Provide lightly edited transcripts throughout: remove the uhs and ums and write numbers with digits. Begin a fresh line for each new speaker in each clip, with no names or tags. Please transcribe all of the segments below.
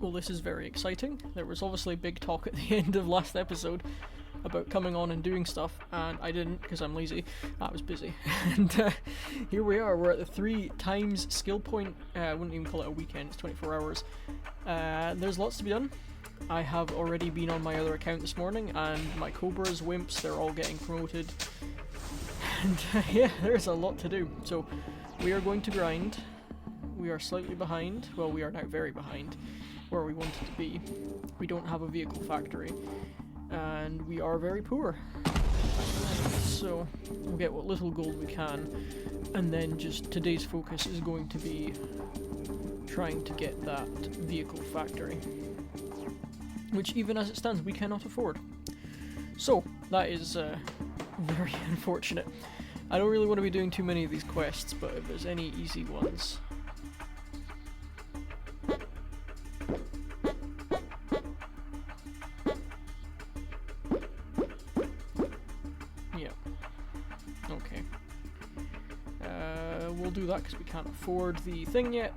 Well, this is very exciting. There was obviously big talk at the end of last episode about coming on and doing stuff, and I didn't because I'm lazy. I was busy. And here we are, we're at the 3 times skill point. I wouldn't even call it a weekend, it's 24 hours. There's lots to be done. I have already been on my other account this morning, and my Cobras, Wimps, they're all getting promoted. And yeah, there's a lot to do. So we are going to grind. We are slightly behind. Well, we are now very behind where we wanted to be. We don't have a vehicle factory. And we are very poor. So we'll get what little gold we can. And then just today's focus is going to be trying to get that vehicle factory. Which even as it stands, we cannot afford. So that is very unfortunate. I don't really want to be doing too many of these quests, but if there's any easy ones. Yeah. Okay. We'll do that because we can't afford the thing yet.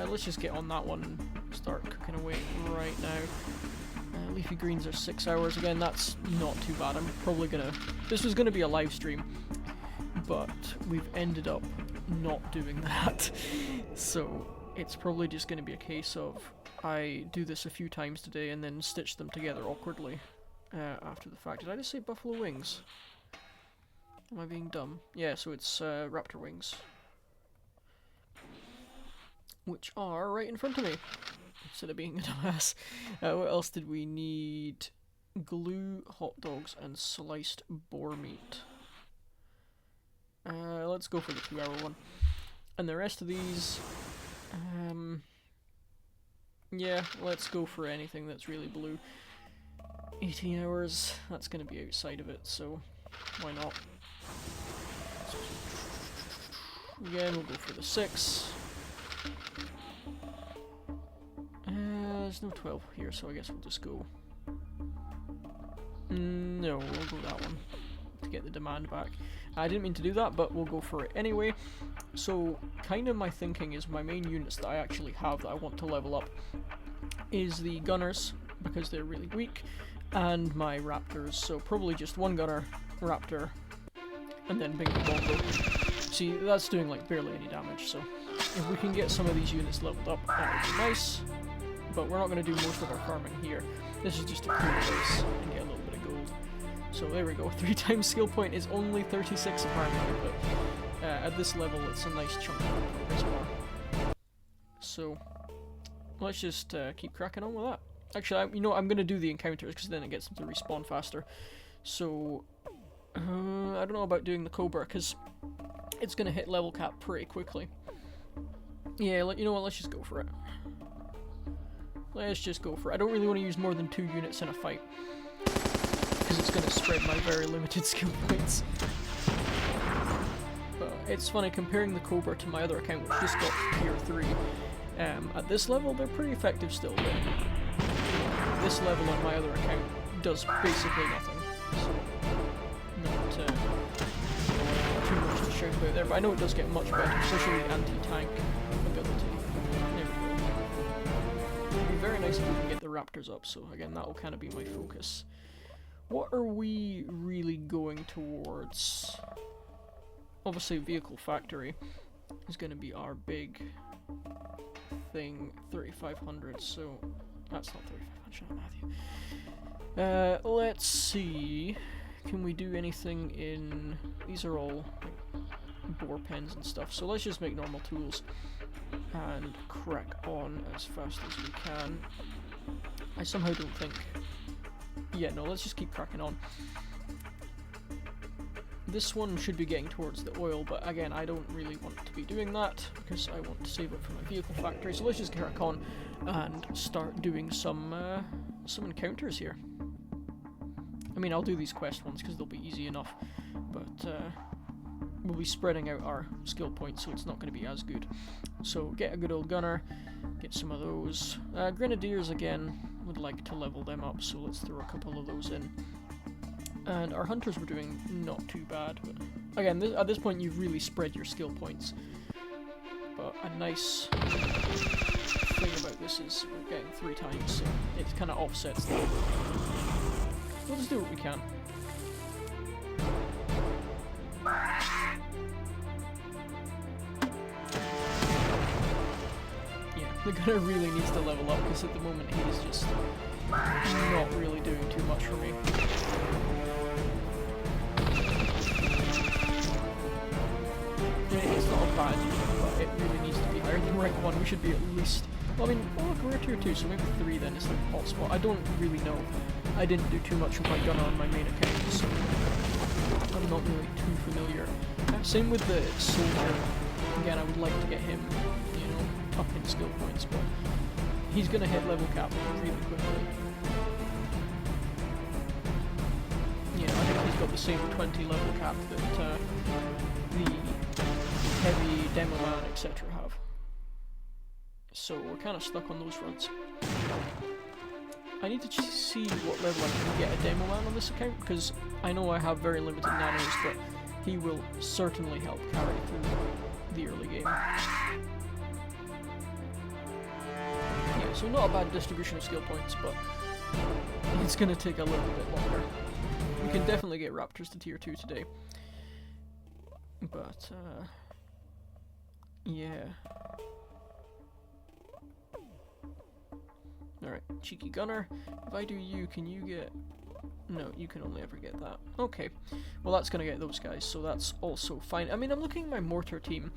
Let's just get on that one and start cooking away right now. Leafy greens are 6 hours. Again, that's not too bad. I'm probably gonna... This was gonna be a live stream, but we've ended up not doing that. So it's probably just gonna be a case of I do this a few times today and then stitch them together awkwardly after the fact. Did I just say buffalo wings? Am I being dumb? Yeah, so it's raptor wings. Which are right in front of me. Instead of being a dumbass. What else did we need? Glue, hot dogs, and sliced boar meat. Let's go for the 2 hour one. And the rest of these... yeah, let's go for anything that's really blue. 18 hours, that's going to be outside of it, so why not? Again, we'll go for the 6. There's no 12 here, so I guess we'll just go... No, we'll go that one to get the demand back. I didn't mean to do that, but we'll go for it anyway. So, kind of my thinking is my main units that I actually have that I want to level up is the gunners, because they're really weak, and my raptors. So probably just one gunner, raptor, and then bingo bongo. See, that's doing like barely any damage, so if we can get some of these units leveled up, that would be nice. But we're not going to do most of our farming here. This is just a cool place and get a little bit of gold. So there we go. 3 times skill point is only 36 apparently, but at this level it's a nice chunk of progress bar. So let's just keep cracking on with that. Actually, you know, I'm going to do the encounters because then it gets them to respawn faster. So I don't know about doing the Cobra because it's going to hit level cap pretty quickly. Yeah, you know what, let's just go for it. Let's just go for it. I don't really want to use more than 2 units in a fight, because it's going to spread my very limited skill points. But it's funny, comparing the Cobra to my other account, which just got tier 3, at this level they're pretty effective still, but this level on my other account does basically nothing. So, not too much to shout about there, but I know it does get much better, especially the anti-tank ability. There we go. It'd be very nice if we can get the raptors up, so again, that will kind of be my focus. What are we really going towards? Obviously, vehicle factory is going to be our big thing, 3,500, so that's not 3,500, shut up, Matthew. Let's see, can we do anything in, these are all like boar pens and stuff, so let's just make normal tools and crack on as fast as we can. I somehow don't think... Yeah, no, let's just keep cracking on. This one should be getting towards the oil, but again, I don't really want to be doing that because I want to save it for my vehicle factory, so let's just crack on and start doing some encounters here. I mean, I'll do these quest ones because they'll be easy enough, but we'll be spreading out our skill points, so it's not going to be as good. So get a good old gunner, get some of those. Grenadiers again, would like to level them up, so let's throw a couple of those in. And our hunters were doing not too bad, but again, at this point you've really spread your skill points. But a nice thing about this is we're getting 3 times, so it kind of offsets that. We'll just do what we can. Yeah, the gunner really needs to level up because at the moment he's just not really doing too much for me. It's not a bad unit, but it really needs to be higher than rank 1. We should be at least... Well, I mean, oh look, we're tier 2, so maybe 3 then is the hot spot. I don't really know. I didn't do too much with my gunner on my main account, so I'm not really too familiar. Same with the soldier. Again, I would like to get him, you know, up in skill points, but he's going to hit level cap really quickly. Yeah, I think he's got the same 20 level cap that the heavy demo man, etc. have. So we're kind of stuck on those fronts. I need to see what level I can get a demo man on this account, because I know I have very limited nanos, but he will certainly help carry through the early game. Yeah, so not a bad distribution of skill points, but it's going to take a little bit longer. We can definitely get Raptors to tier 2 today. But, yeah. Alright, cheeky gunner. If I do you, can you get... No, you can only ever get that. Okay, well that's gonna get those guys, so that's also fine. I mean, I'm looking at my mortar team.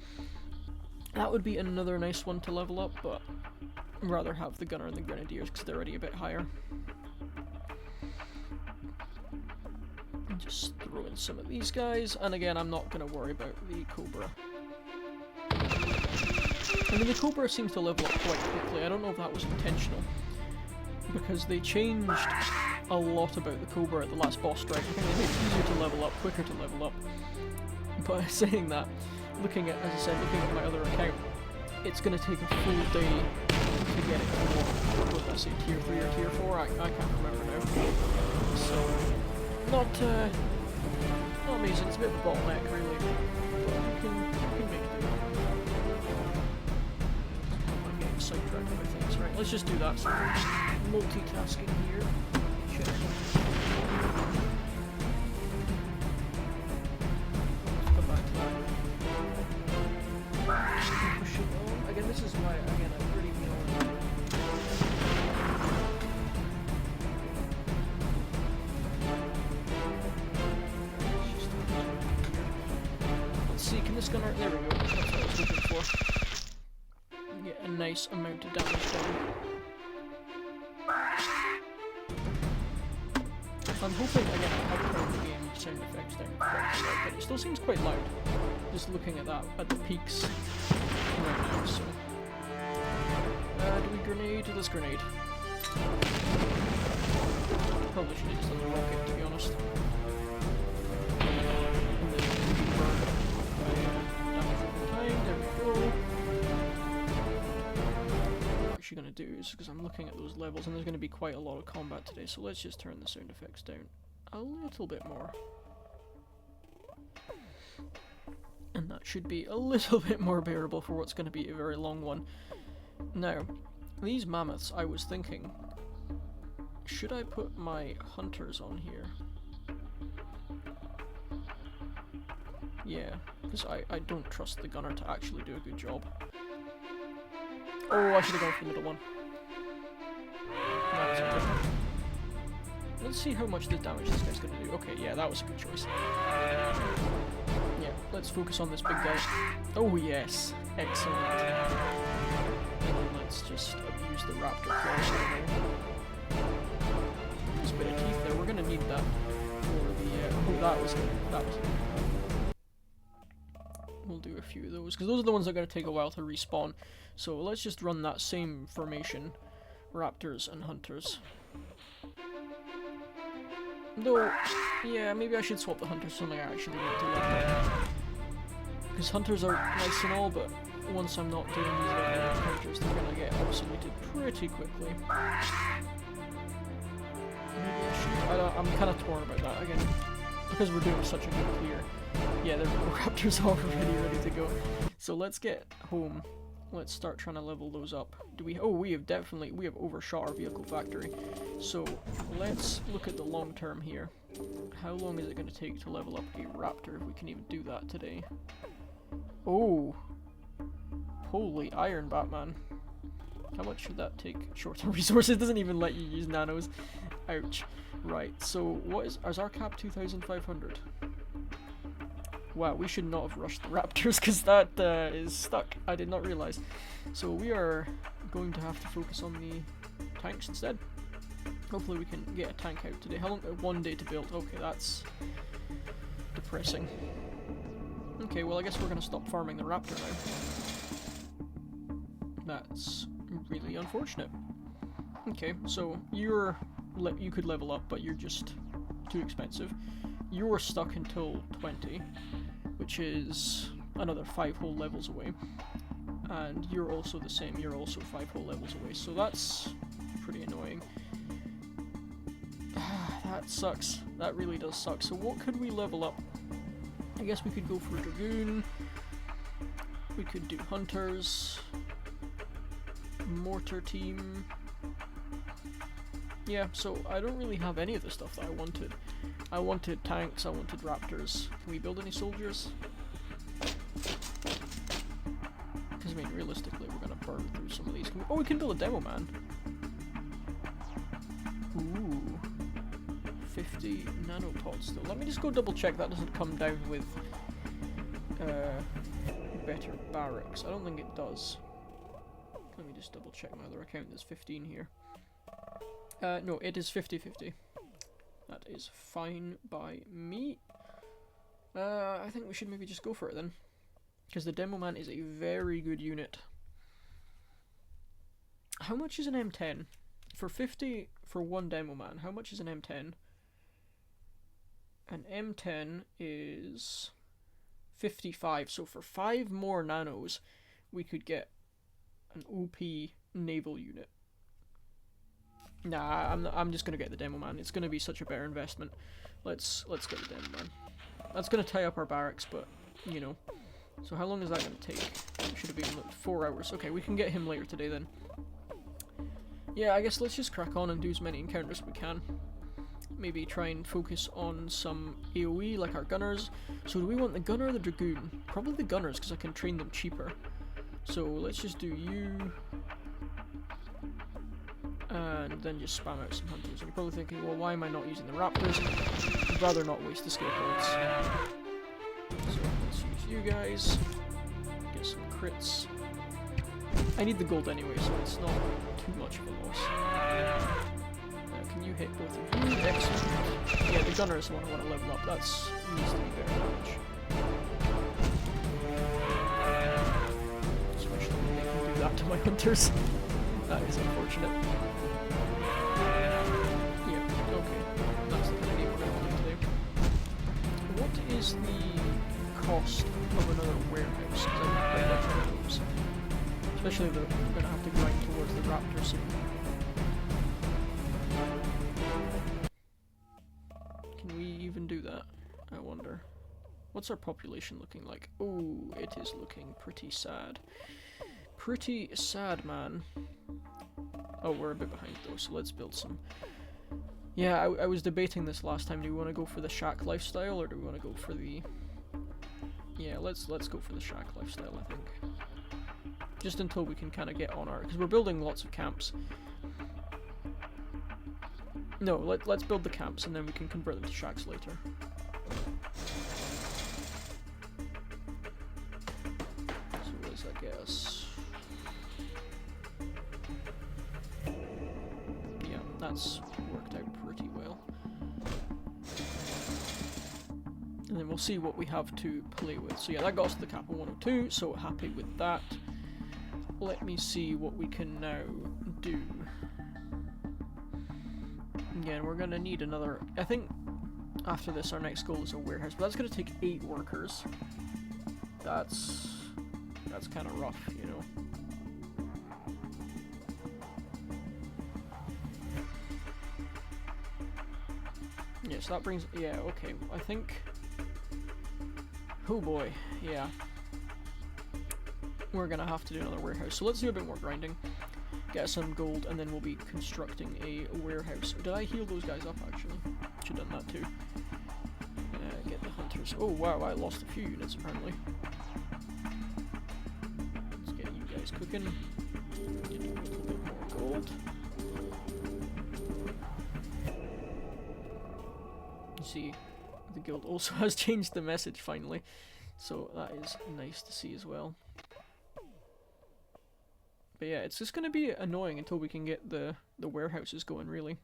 That would be another nice one to level up, but I'd rather have the gunner and the grenadiers because they're already a bit higher. And just throw in some of these guys, and again, I'm not gonna worry about the Cobra. I mean, the Cobra seems to level up quite quickly. I don't know if that was intentional, because they changed a lot about the Cobra at the last boss strike. I think they made it easier to level up, quicker to level up. But saying that, looking at, as I said, looking at my other account, it's going to take a full day to get it to what did I say, tier 3 or tier 4? I can't remember now. So, not amazing. It's a bit of a bottleneck, really. But you can make it do. I'm getting sidetracked by things. Right, let's just do that. So, multitasking here. Check. Come back to that. Push it on. Again, this is why, again, I'm pretty Let's see, can this gunner... There we go. That's what I was looking for. Get a nice amount of damage down. I'm hoping, again, I have turned the game sound effects down quite a lot, but it still seems quite loud, just looking at that, at the peaks right now, so... do we grenade? Let's grenade. Probably should have just done the rocket, to be honest. And then burn damage over time, there we go. Actually going to do is, because I'm looking at those levels and there's going to be quite a lot of combat today, so let's just turn the sound effects down a little bit more. And that should be a little bit more bearable for what's going to be a very long one. Now, these mammoths, I was thinking, should I put my hunters on here? Yeah, because I don't trust the gunner to actually do a good job. Oh, I should have gone for the middle one. That was okay. Let's see how much the damage this guy's gonna do. Okay, yeah, that was a good choice. Yeah, let's focus on this big guy. Oh yes, excellent. And then let's just abuse the raptor claws there. There's a bit of teeth there. We're gonna need that for the. Oh, that was good. That was good. We'll do a few of those, because those are the ones that are going to take a while to respawn. So let's just run that same formation. Raptors and hunters. Though, yeah, maybe I should swap the hunters for something I actually want to level. Because hunters are nice and all, but once I'm not doing these level encounters, they're going to get obsoleted pretty quickly. Maybe I should. I'm kind of torn about that, again, because we're doing such a good clear. Yeah, there we go, raptors already ready to go. So let's get home let's start trying to level those up. Do we? Oh, we have overshot our vehicle factory. So let's look at the long term here. How long is it going to take to level up a raptor if we can even do that today? Oh, holy iron Batman. How much should that take? Short-term resources doesn't even let you use nanos. Ouch. Right, so what is our cap? 2,500. Wow, we should not have rushed the raptors because that is stuck. I did not realize. So we are going to have to focus on the tanks instead. Hopefully we can get a tank out today. How long? 1 day to build. Okay, that's depressing. Okay, well I guess we're going to stop farming the raptor now. That's really unfortunate. Okay, so you could level up, but you're just too expensive. You're stuck until 20, which is another 5 whole levels away. And you're also the same, you're also 5 whole levels away, so that's pretty annoying. That sucks. That really does suck. So what could we level up? I guess we could go for a Dragoon. We could do Hunters. Mortar team. Yeah, so I don't really have any of the stuff that I wanted. I wanted tanks, I wanted raptors. Can we build any soldiers? Because, I mean, realistically, we're going to burn through some of these. We can build a demo man. Ooh. 50 nanopods, though. Let me just go double check that doesn't come down with better barracks. I don't think it does. Let me just double check my other account. There's 15 here. No, it is 50-50. That is fine by me. I think we should maybe just go for it then. Because the Demo Man is a very good unit. How much is an M10? For 50 for one Demo Man, how much is an M10? An M10 is 55, so for 5 more nanos, we could get an OP naval unit. Nah, I'm just gonna get the Demo Man. It's gonna be such a better investment. Let's get the Demo Man. That's gonna tie up our barracks, but you know. So how long is that gonna take? It should have been like 4 hours. Okay, we can get him later today then. Yeah, I guess let's just crack on and do as many encounters as we can. Maybe try and focus on some AoE like our gunners. So do we want the gunner or the dragoon? Probably the gunners because I can train them cheaper. So let's just do you. And then just spam out some hunters. And you're probably thinking, well, why am I not using the raptors? I'd rather not waste the skill points. So let's use you guys. Get some crits. I need the gold anyway, so it's not too much of a loss. Can you hit both of you? Excellent. Yeah, the gunner is the one I want to level up. That's needs to be very much. Especially when they can do that to my hunters. That is unfortunate. Yeah, okay. That's the kind of game we're going to do today. What is the cost of another warehouse? Because I'm quite like one of those. Especially that we're going to have to grind towards the raptor soon. Can we even do that? I wonder. What's our population looking like? Oh, it is looking pretty sad. Pretty sad, man. Oh, we're a bit behind though, so let's build some. Yeah, I was debating this last time. Do we want to go for the shack lifestyle or do we want to go for the... Yeah, let's go for the shack lifestyle, I think. Just until we can kind of get on our... Because we're building lots of camps. No, let's build the camps and then we can convert them to shacks later. So what does that get us? Yeah, that's worked out pretty well. And then we'll see what we have to play with. So yeah, that got us to the cap of 102, so happy with that. Let me see what we can now do. Again, we're going to need another... I think after this our next goal is a warehouse, but that's going to take 8 workers. That's kind of rough, you know. Yeah, so that brings... Yeah, okay. I think... Oh boy, yeah. we're gonna have to do another warehouse. So let's do a bit more grinding, get some gold, and then we'll be constructing a warehouse. Did I heal those guys up actually? Should have done that too. Get the hunters. Oh wow, I lost a few units apparently. Let's get you guys cooking. Get a little bit more gold. You see, the guild also has changed the message finally, so that is nice to see as well. But yeah, it's just going to be annoying until we can get the warehouses going, really.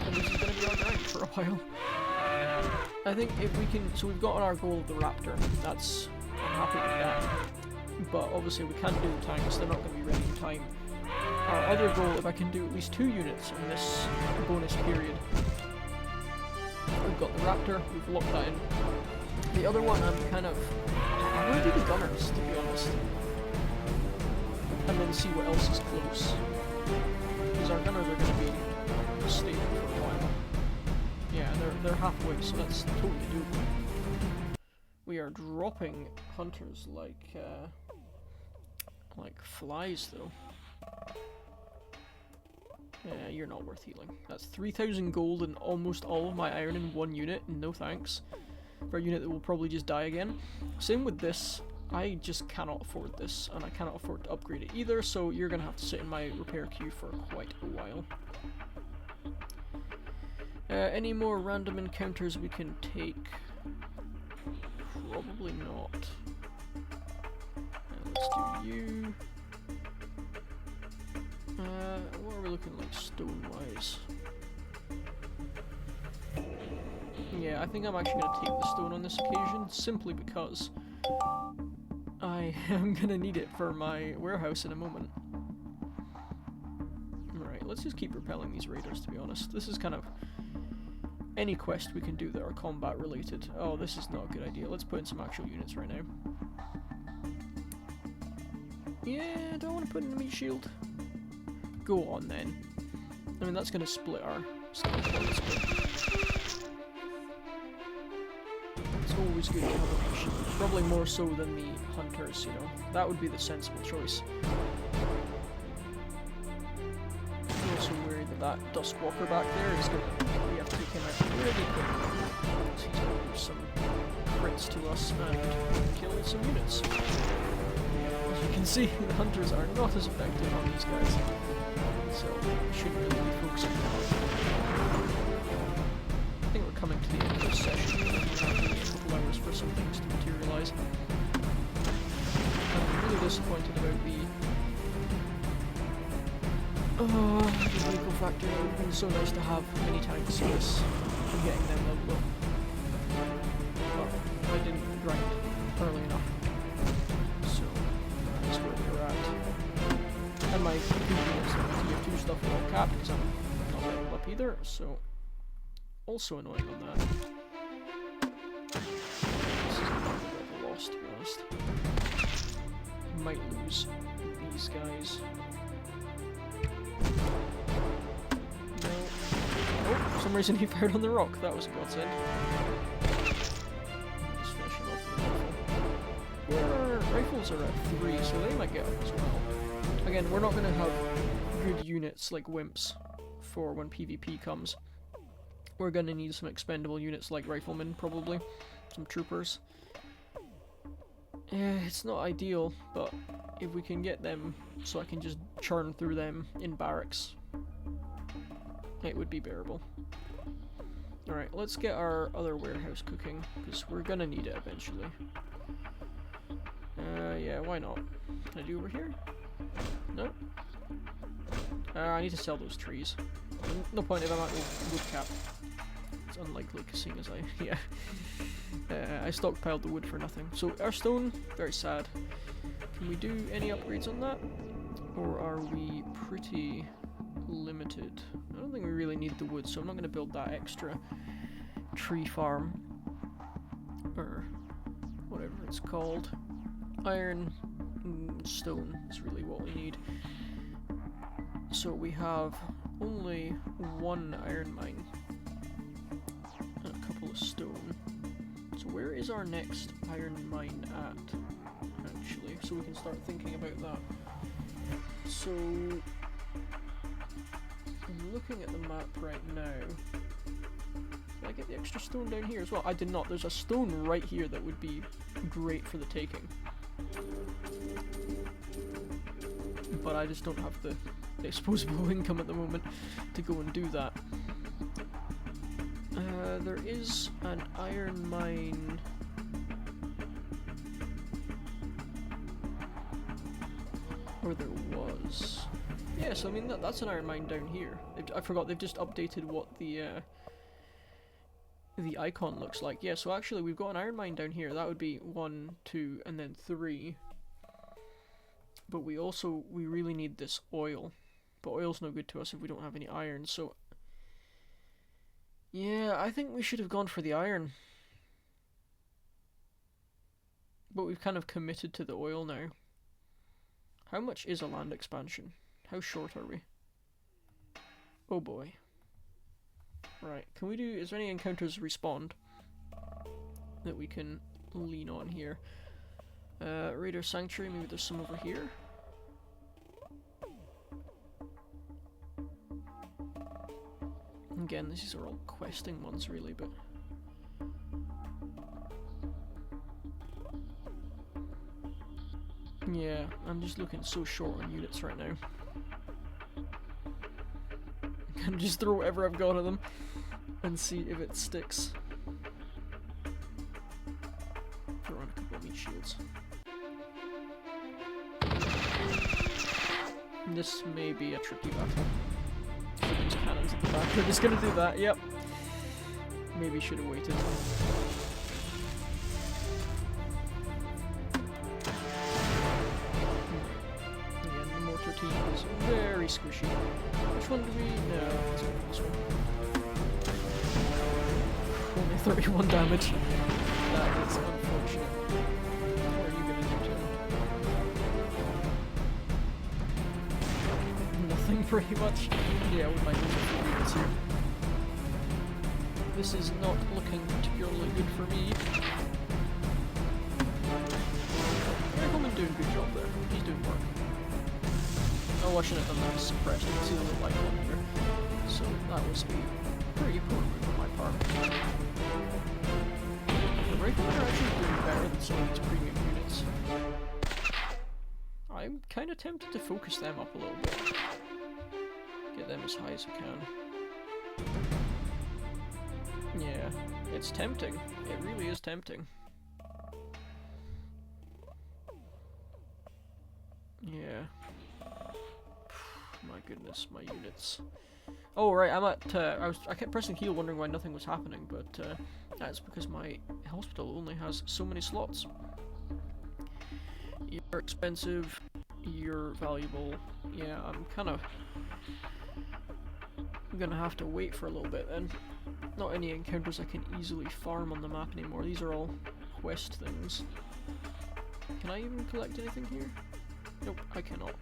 And this is going to be our grind for a while. I think if we can... So we've got our goal of the raptor. That's... I'm happy with that. But obviously we can't do the tanks. They're not going to be ready in time. Our other goal, if I can do at least 2 units in this bonus period. We've got the raptor. We've locked that in. The other one, I'm kind of... I want to do the gunners, to be honest. And then see what else is close. Because our gunners are going to be stable for a while. Yeah, they're halfway, so that's totally doable. We are dropping hunters like flies, though. Yeah, you're not worth healing. That's 3,000 gold and almost all of my iron in 1 unit. No thanks. For a unit that will probably just die again. Same with this. I just cannot afford this, and I cannot afford to upgrade it either, so you're going to have to sit in my repair queue for quite a while. Any more random encounters we can take? Probably not. Let's do you. What are we looking like stone-wise? Yeah, I think I'm actually going to take the stone on this occasion, simply because I am going to need it for my warehouse in a moment. Alright, let's just keep repelling these raiders, to be honest. This is kind of any quest we can do that are combat related. Oh, this is not a good idea. Let's put in some actual units right now. Yeah, do I want to put in a meat shield? Go on then. I mean, that's going to split our skeleton. It's always good to have a meat shield. Probably more so than the hunters, you know. That would be the sensible choice. I'm also worried that that Duskwalker back there is going to... We have to take him out really quickly. He's going to do some crits to us and kill some units. As you can see, the hunters are not as effective on these guys. So, we shouldn't really be focusing on that. I think we're coming to the end of this session. We have only a couple hours for some things to materialise. I'm really disappointed about the vehicle factory. It would have been so nice to have many tanks in this and getting them leveled up. But I didn't grind early enough. So, that's where we're at. And my units and tier 2 stuff are all capped because I'm not leveled up either, so also annoying on that. This is a bit of a loss, to be honest. Might lose these guys. No. Oh, for some reason he fired on the rock. That was a godsend. Just finish him off with a rifle. Rifles are at 3, so they might get up as well. Again, we're not going to have good units like wimps for when PvP comes. We're going to need some expendable units like riflemen, probably. Some troopers. It's not ideal, but if we can get them so I can just churn through them in barracks, it would be bearable. Alright, let's get our other warehouse cooking, because we're going to need it eventually. Yeah, why not? Can I do over here? No? I need to sell those trees. No point if I'm at wood cap. It's unlikely, seeing as I stockpiled the wood for nothing. So our stone, very sad. Can we do any upgrades on that? Or are we pretty limited? I don't think we really need the wood, so I'm not going to build that extra tree farm. Or whatever it's called. Iron and stone is really what we need. So we have only 1 iron mine and a couple of stone. So where is our next iron mine at, actually? So we can start thinking about that. So, I'm looking at the map right now. Did I get the extra stone down here as well? I did not. There's a stone right here that would be great for the taking. But I just don't have the disposable income at the moment to go and do that. There is an iron mine. Or there was. Yeah, so I mean that's an iron mine down here. I forgot they've just updated what the icon looks like. Yeah, so actually we've got an iron mine down here. That would be 1, 2, and then 3. But we really need this oil. But oil's no good to us if we don't have any iron, so yeah, I think we should have gone for the iron. But we've kind of committed to the oil now. How much is a land expansion? How short are we? Oh boy. Right, can we do, is there any encounters respawned that we can lean on here? Raider Sanctuary, maybe there's some over here? Again, these are all questing ones really, but... yeah, I'm just looking so short on units right now. I can just throw whatever I've got at them and see if it sticks. Throw on a couple of meat shields. This may be a tricky battle. These cannons at the back are just gonna do that, yep. Maybe should have waited. Again, the mortar team is very squishy. Which one do we... no, let's go for this one. Only 31 damage. That is unfortunate. What are you gonna do to him? Nothing, pretty much. Yeah, with my units here. This is not looking particularly good for me. Gentleman doing a good job there. He's doing work. Oh, I should have done that suppressed. You can see the little icon here. So that was a pretty poor move on my part. The regular are actually doing better than some of these premium units. I'm kind of tempted to focus them up a little bit. Get them as high as I can. Yeah, it's tempting. It really is tempting. Yeah. My goodness, my units. Oh right, I'm at. I kept pressing heal, wondering why nothing was happening, but that's because my hospital only has so many slots. You're expensive. You're valuable. Yeah, I'm kind of gonna have to wait for a little bit then. Not any encounters I can easily farm on the map anymore. These are all quest things. Can I even collect anything here? Nope, I cannot.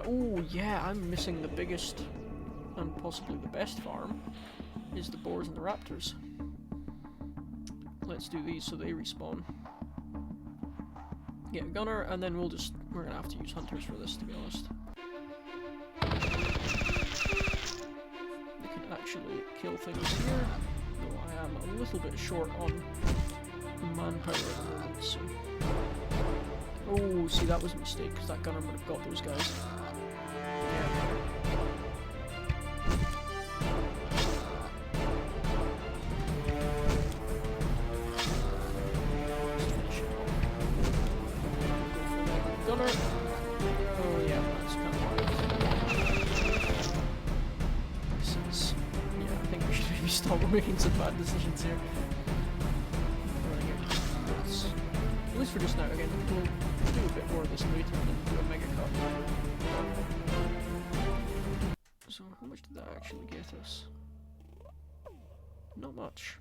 Oh yeah, I'm missing the biggest and possibly the best farm is the boars and the raptors. Let's do these so they respawn. Get a gunner, and then we're gonna have to use hunters for this, to be honest. They can actually kill things here, though I am a little bit short on manpower at the moment, so... oh, see, that was a mistake, because that gunner would have got those guys. Making some bad decisions here. At least for just now. Again, we'll do a bit more of this later and then do a mega cut. So how much did that actually get us? Not much.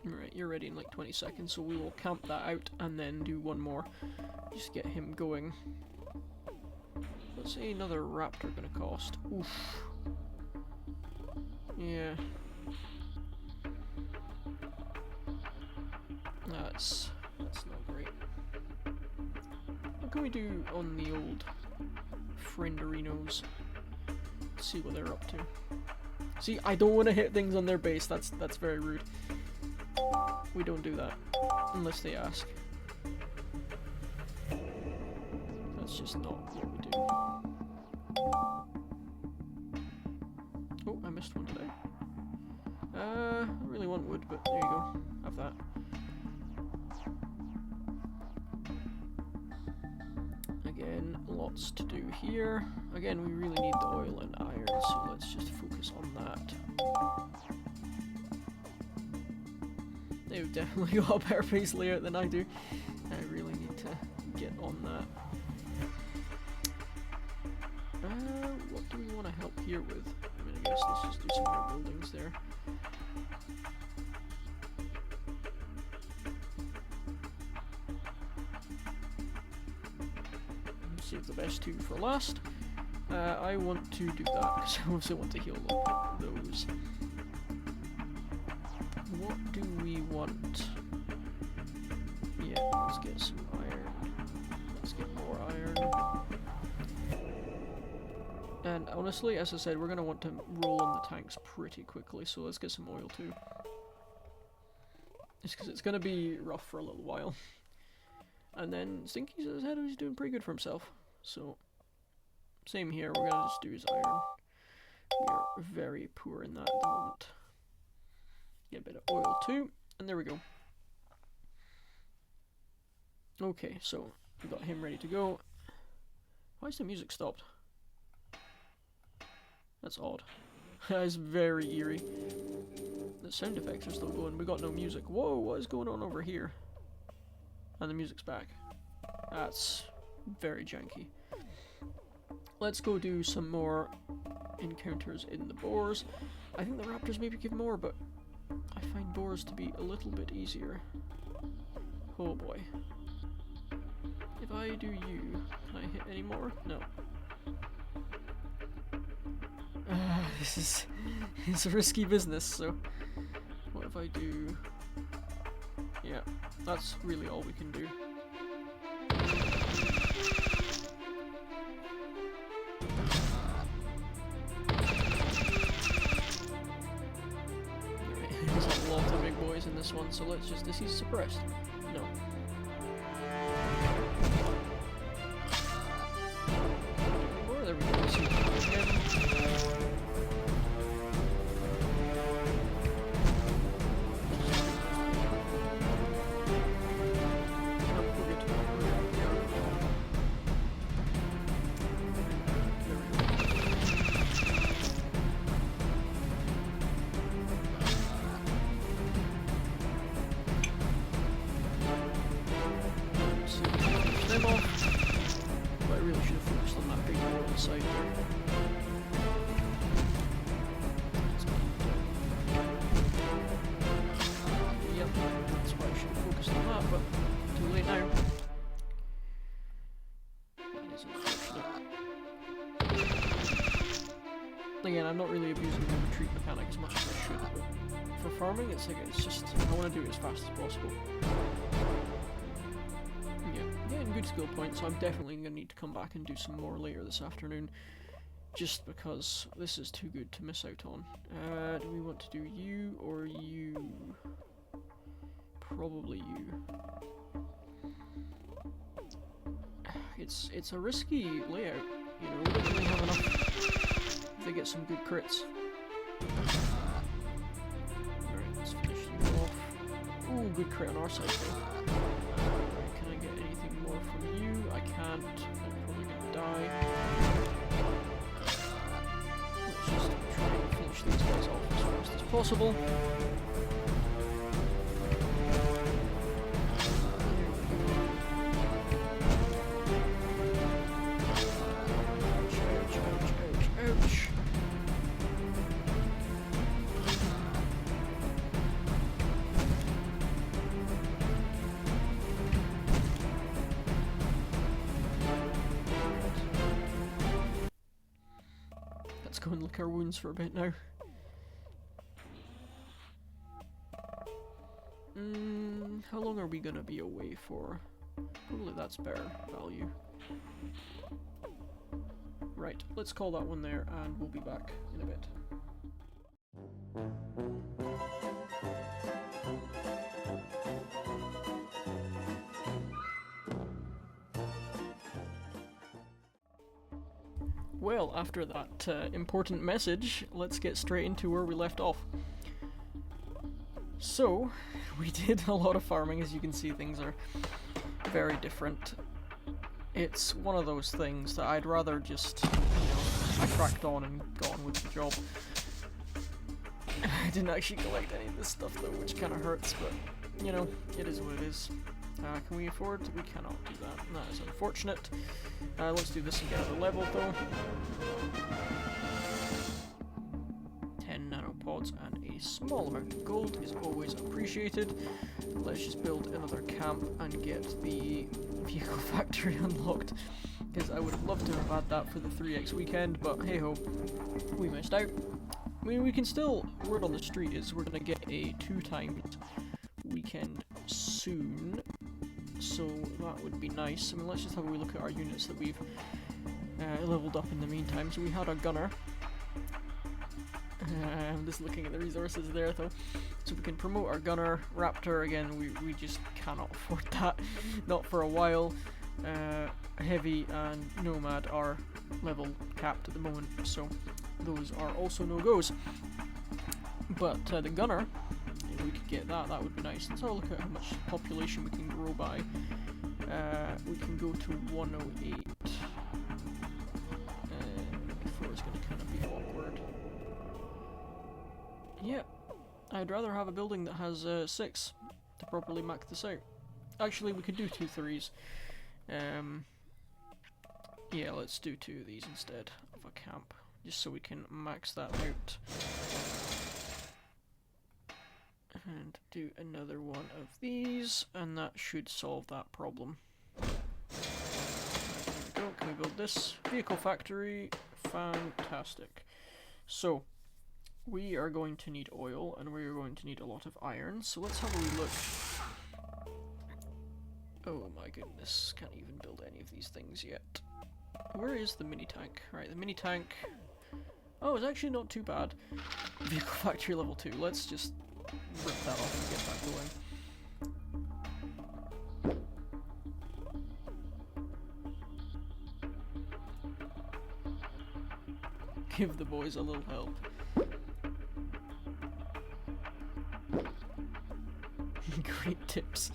Right, you're ready in like 20 seconds, so we will camp that out and then do one more. Just get him going. What's another raptor gonna cost? Oof. Yeah. That's not great. What can we do on the old frienderinos? See what they're up to. See, I don't want to hit things on their base. That's very rude. We don't do that unless they ask. That's just not what we do. Oh, I missed one today. I don't really want wood, but there you go. Have that. Again, lots to do here. Again, we really need the oil and iron, so let's just focus on that. They've definitely got a better base layout than I do. I really need to get on that. What do we want to help here with? I mean, I guess let's just do some more buildings there. Save the best two for last. I want to do that because I also want to heal those. What do we want? Yeah, let's get some iron. Let's get more iron. And honestly, as I said, we're going to want to roll on the tanks pretty quickly, so let's get some oil too. Just because it's going to be rough for a little while. And then Stinky's at his head, he's doing pretty good for himself. So, same here, we're going to just do his iron. We are very poor in that at the moment. Get a bit of oil too, and there we go. Okay, so we got him ready to go. Why is the music stopped? That's odd. That is very eerie. The sound effects are still going. We got no music. Whoa, what is going on over here? And the music's back. That's very janky. Let's go do some more encounters in the boars. I think the raptors maybe give more, but I find boars to be a little bit easier. Oh boy. If I do you, can I hit any more? No. This is a risky business, so what if I do... Yeah, that's really all we can do. There's a lot of big boys in this one, so let's just... Is he suppressed? No. More, there we go. Let's see if we can again. Again, I'm not really abusing the retreat mechanic as much as I should, but for farming, it's just, I want to do it as fast as possible. Yeah, getting good skill points, so I'm definitely going to need to come back and do some more later this afternoon, just because this is too good to miss out on. Do we want to do you or you? Probably you. It's a risky layout, you know, we don't really have enough. They get some good crits. Alright, let's finish you off. Ooh, good crit on our side though. Can I get anything more from you? I can't. I'm probably gonna die. Let's just try and finish these guys off as fast as possible. Let's go and lick our wounds for a bit now. How long are we gonna be away for? Probably that's better value. Right, let's call that one there and we'll be back in a bit. Well, after that important message, let's get straight into where we left off. So, we did a lot of farming. As you can see, things are very different. It's one of those things that I'd rather just, I cracked on and got on with the job. I didn't actually collect any of this stuff though, which kind of hurts, but, it is what it is. Can we afford? We cannot do that. That is unfortunate. Let's do this and get another level though. 10 nanopods and a small amount of gold is always appreciated. Let's just build another camp and get the vehicle factory unlocked, because I would have loved to have had that for the 3x weekend, but hey ho, we missed out. I mean, we can still, word on the street is we're going to get a 2 times weekend soon, so that would be nice. I mean, let's just have a wee look at our units that we've leveled up in the meantime. So we had a gunner. I'm just looking at the resources there though. So we can promote our gunner. Raptor, again, we just cannot afford that. Not for a while. Heavy and Nomad are level capped at the moment, so those are also no-goes. But the gunner, if we could get that, that would be nice. Let's have a look at how much population we can grow by. We can go to 108. Before it's going to kind of be awkward. Yeah, I'd rather have a building that has 6 to properly max this out. Actually, we could do 2 3s. Yeah, let's do 2 of these instead of a camp, just so we can max that out. And do another one of these, and that should solve that problem. Right, there we go. Can we build this? Vehicle factory. Fantastic. So, we are going to need oil, and we are going to need a lot of iron, so let's have a wee look. Oh my goodness, can't even build any of these things yet. Where is the mini tank? Right, the mini tank. Oh, it's actually not too bad. Vehicle factory level 2. Let's just rip that off and get that going. Give the boys a little help. Great tips.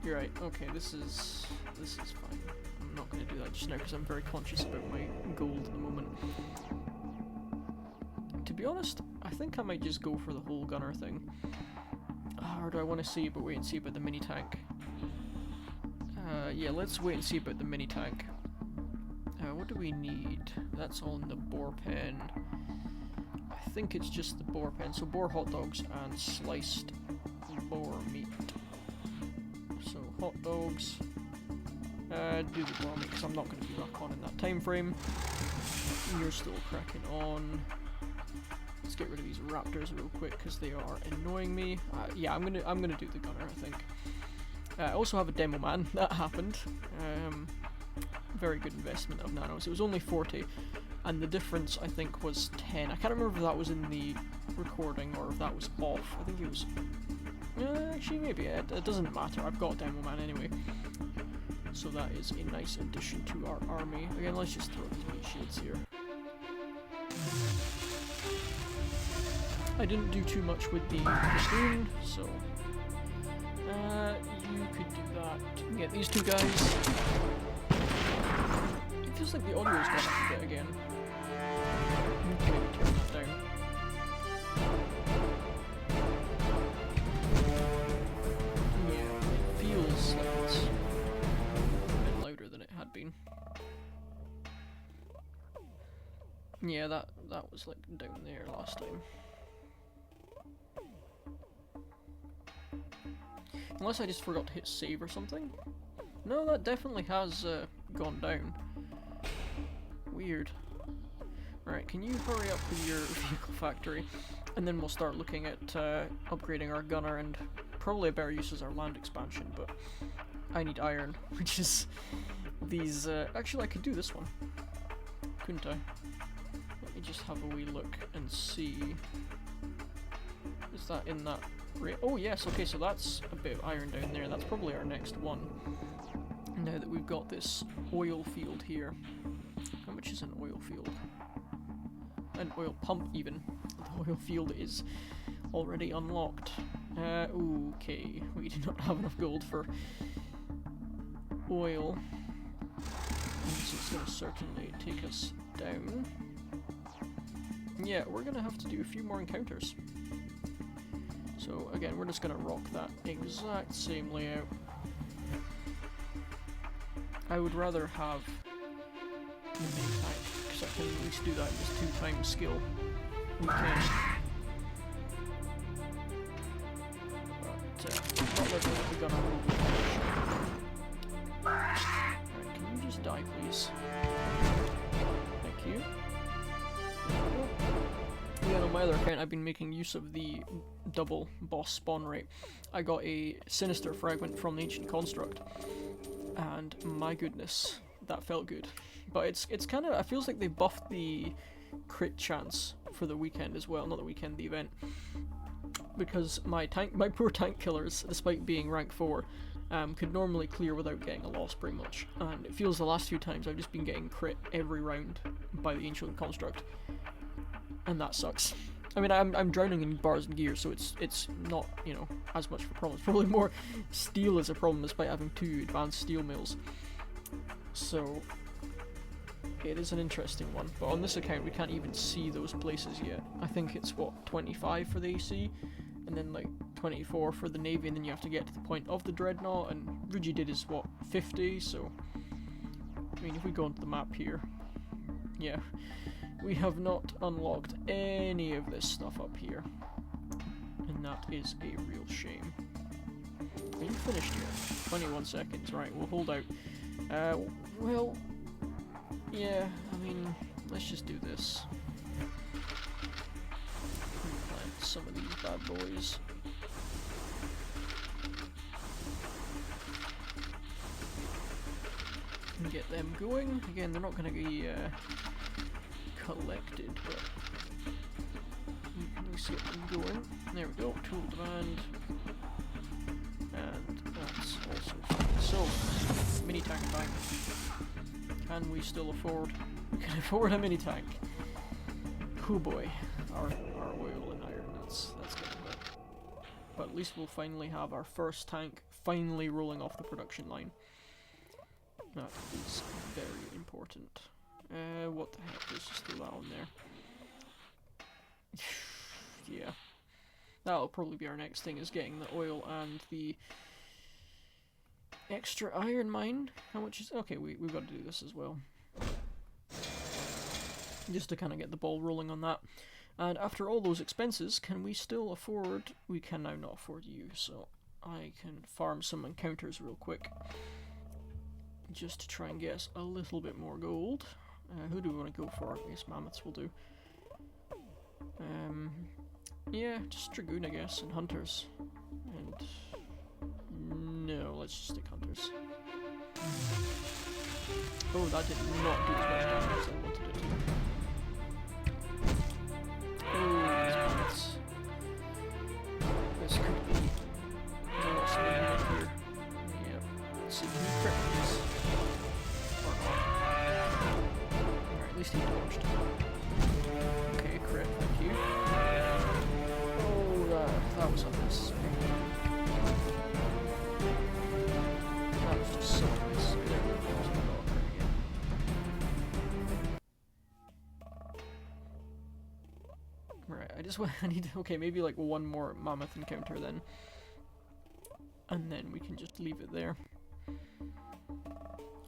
You're right. Okay, this is fine. I'm not going to do that just now because I'm very conscious about my gold at the moment. To be honest, I think I might just go for the whole gunner thing. Or do I want to see but wait and see about the mini tank? Yeah, let's wait and see about the mini tank. What do we need? That's all in the boar pen. I think it's just the boar pen. So boar hot dogs and sliced boar meat. So hot dogs. Do the boar meat because I'm not going to be back on in that time frame. You're still cracking on. Let's get rid of these raptors real quick because they are annoying me. Yeah, I'm gonna do the gunner, I think. I also have a demo man. That happened. Very good investment of nanos. It was only 40, and the difference I think was 10. I can't remember if that was in the recording or if that was off. I think it was. Actually, maybe it doesn't matter. I've got demo man anyway. So that is a nice addition to our army. Again, let's just throw these meat shields here. I didn't do too much with the screen, so you could do that. Get these 2 guys. It feels like the audio's gone up a bit again. Okay, maybe turn that down. Yeah, it feels like it's a bit louder than it had been. Yeah, that was like down there last time. Unless I just forgot to hit save or something. No, that definitely has gone down. Weird. Alright, can you hurry up with your vehicle factory? And then we'll start looking at upgrading our gunner, and probably a better use is our land expansion, but I need iron, which is these... actually, I could do this one, couldn't I? Let me just have a wee look and see... Is that in that... Oh yes, okay, so that's a bit of iron down there. That's probably our next one. Now that we've got this oil field here. How much is an oil field? An oil pump, even. The oil field is already unlocked. Okay, we do not have enough gold for oil. So it's going to certainly take us down. Yeah, we're going to have to do a few more encounters. So again, we're just going to rock that exact same layout. I would rather have the main tank, because I can at least do that with 2 times skill. We can. But not letting the gunner move. Right, can you just die, please? Thank you. Yeah, on my other account, I've been making use of the double boss spawn rate. I got a sinister fragment from the ancient construct, and my goodness, that felt good. But it's kind of, it feels like they buffed the crit chance for the weekend as well, not the weekend, the event, because my poor tank killers, despite being rank 4, could normally clear without getting a loss pretty much, and it feels the last few times I've just been getting crit every round by the ancient construct. And that sucks. I mean, I'm drowning in bars and gear, so it's not, you know, as much of a problem. It's probably more steel is a problem, despite having 2 advanced steel mills. So it is an interesting one. But on this account, we can't even see those places yet. I think it's what, 25 for the AC, and then like 24 for the Navy, and then you have to get to the point of the Dreadnought. And Rigidid is what, 50. So I mean, if we go onto the map here, yeah. We have not unlocked any of this stuff up here, and that is a real shame. Are you finished here? 21 seconds, right, we'll hold out. Well, yeah, I mean, let's just do this. Plant some of these bad boys. And get them going. Again, they're not going to be, collected, but you can at least get them going. There we go, tool demand, and that's also fine. So, mini tank bank. Can we still afford? We can afford a mini tank. Oh boy, our oil and iron. That's getting bad. But at least we'll finally have our first tank finally rolling off the production line. That is very important. What the heck, let's just throw that on there. Yeah. That'll probably be our next thing, is getting the oil and the extra iron mine. How much is... Okay, we've got to do this as well. Just to kind of get the ball rolling on that. And after all those expenses, can we still afford... We can now not afford you, so I can farm some encounters real quick. Just to try and get us a little bit more gold. Who do we want to go for? I guess mammoths will do. Yeah, just dragoon, I guess, and hunters. And no, let's just stick hunters. Oh, that did not do as much damage as I wanted it to. Oh, these mammoths. This could be a loss of unit here. Yep. Let's see, can you crit this? Or not? Alright, at least he dodged. Okay, crit, thank you. Oh, that was unnecessary. That was just so unnecessary. There we go, I got crit again. Right, I need, okay, maybe like one more mammoth encounter then. And then we can just leave it there.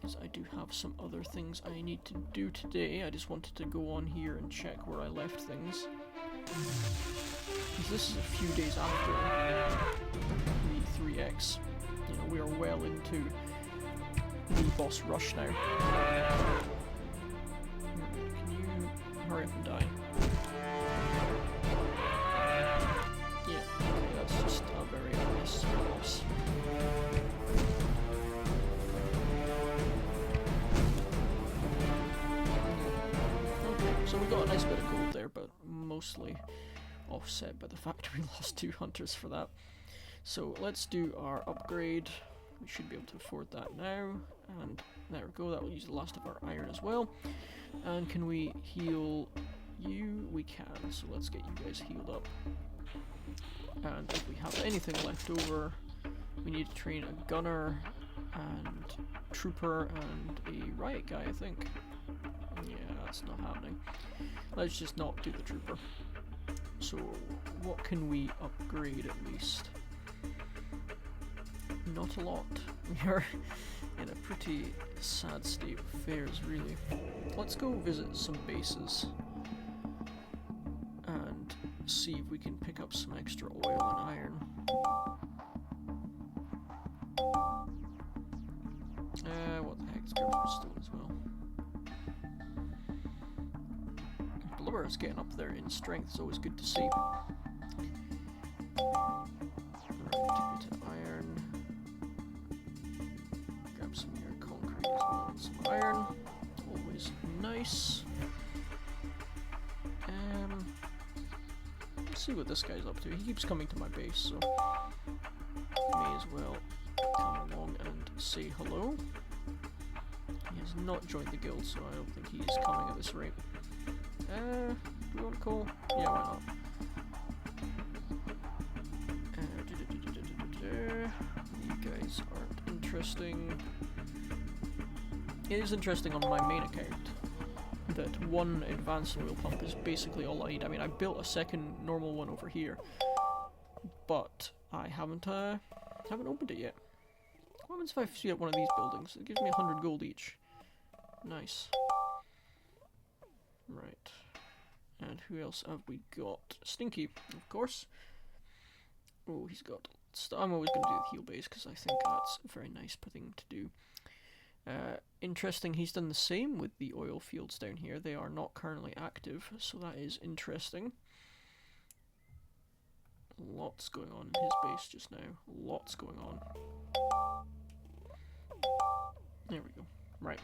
Because I do have some other things I need to do today. I just wanted to go on here and check where I left things. Because this is a few days after the 3X. You know, we are well into the boss rush now. Can you hurry up and die. Yeah, okay, that's just a very unnecessary loss. Okay, so we got a nice bit of gold there, but mostly offset by the fact we lost 2 hunters for that. So let's do our upgrade. We should be able to afford that now, and there we go, that will use the last of our iron as well. And can we heal you? We can, so let's get you guys healed up. And if we have anything left over, we need to train a gunner and trooper and a riot guy, I think. Yeah, that's not happening. Let's just not do the trooper. So what can we upgrade at least? Not a lot. We are in a pretty sad state of affairs, really. Let's go visit some bases and see if we can pick up some extra oil and iron. What the heck? Let's grab some stone as well. Blubber is getting up there in strength, it's always good to see. Right, bit of iron. Grab some more concrete as well and some iron. Always nice. Let's see what this guy's up to. He keeps coming to my base, so may as well come along and say hello. He has not joined the guild, so I don't think he is coming at this rate. Do we want to call? Yeah, why not? You guys aren't interesting. It is interesting on my main account that one advanced oil pump is basically all I need. I mean, I built a second normal one over here, but I haven't opened it yet. What happens if I see at one of these buildings? It gives me 100 gold each. Nice. Right. And who else have we got? Stinky, of course. Oh, he's got... I'm always going to do the heal base because I think that's a very nice thing to do. Interesting, he's done the same with the oil fields down here. They are not currently active, so that is interesting. Lots going on in his base just now. Lots going on. There we go. Right.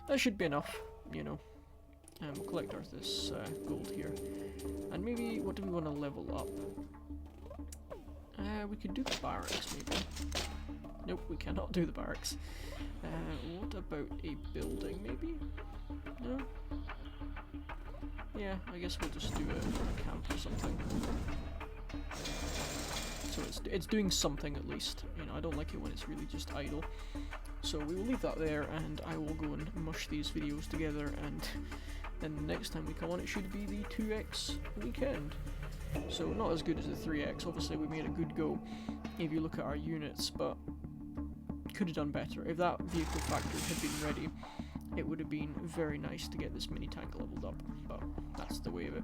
That should be enough, you know. We'll collect this gold here. And maybe, what do we want to level up? We could do the barracks, maybe. Nope, we cannot do the barracks. What about a building, maybe? No? Yeah, I guess we'll just do a camp or something. So it's doing something at least. You know, I don't like it when it's really just idle. So we will leave that there, and I will go and mush these videos together, and then the next time we come on it should be the 2x weekend. So not as good as the 3x, obviously we made a good go if you look at our units, but could have done better. If that vehicle factory had been ready, it would have been very nice to get this mini tank leveled up, but that's the way of it.